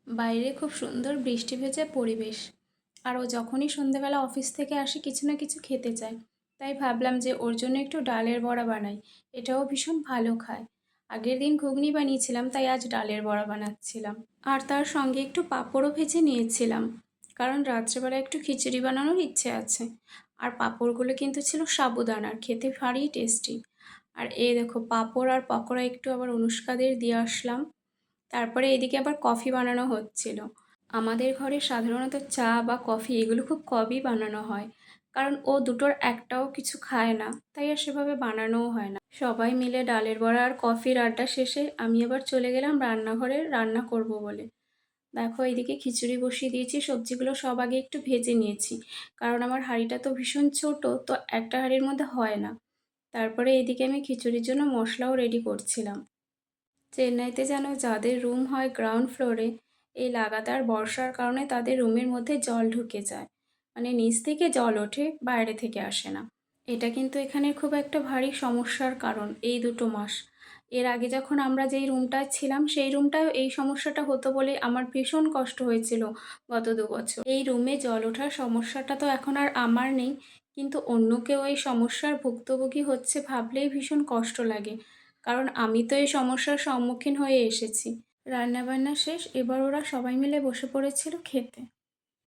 বাইরে খুব সুন্দর বৃষ্টি ভেজা পরিবেশ। আর ও যখনই সন্ধেবেলা অফিস থেকে আসে কিছু না কিছু খেতে চায়। তাই ভাবলাম যে ওর জন্য একটু ডালের বড়া বানাই। এটাও ভীষণ ভালো খায়। আগের দিন ঘুগনি বানিয়েছিলাম, তাই আজ ডালের বড়া বানাচ্ছিলাম। আর তার সঙ্গে একটু পাঁপড়ও ভেজে নিয়েছিলাম, কারণ রাত্রেবেলা একটু খিচুড়ি বানানোর ইচ্ছে আছে। আর পাঁপড়গুলো কিন্তু ছিল সাবুদানার, খেতে ভারী টেস্টি। আর এই দেখো, পাঁপড় আর পকোড়া একটু আবার অনুষ্কাদের দিয়ে আসলাম। তারপরে এদিকে আবার কফি বানানো হচ্ছিল। আমাদের ঘরে সাধারণত চা বা কফি এগুলো খুব কমই বানানো হয়, কারণ ও দুটোর একটাও কিছু খায় না, তাই আর সেভাবে বানানোও হয় না। সবাই মিলে ডালের বড়া আর কফির আড্ডা শেষে আমি আবার চলে গেলাম রান্নাঘরে রান্না করব বলে। দেখো, এইদিকে খিচুড়ি বসিয়ে দিয়েছি, সবজিগুলো সব আগে একটু ভেজে নিয়েছি, কারণ আমার হাঁড়িটা তো ভীষণ ছোট, তো একটা হাঁড়ির মধ্যে হয় না। তারপরে এইদিকে আমি খিচুড়ির জন্য মশলাও রেডি করছিলাম। চেন্নাইতে যেন যাদের রুম হয় গ্রাউন্ড ফ্লোরে, এই লাগাতার বর্ষার কারণে তাদের রুমের মধ্যে জল ঢুকে যায়। মানে নিচ থেকে জল ওঠে, বাইরে থেকে আসে না। এটা কিন্তু এখানে খুব একটা ভারী সমস্যার কারণ এই 2 মাস। এর আগে যখন আমরা যেই রুমটায় ছিলাম সেই রুমটায় এই সমস্যাটা হতো বলে আমার ভীষণ কষ্ট হয়েছিল গত 2 বছর। এই রুমে জল ওঠার সমস্যাটা তো এখন আর আমার নেই, কিন্তু অন্য কেউ এই সমস্যার ভুক্তভোগী হচ্ছে ভাবলেই ভীষণ কষ্ট লাগে, কারণ আমি তো এই সমস্যার সম্মুখীন হয়ে এসেছি। রান্নাবান্না শেষ, এবার ওরা সবাই মিলে বসে পড়েছিল খেতে।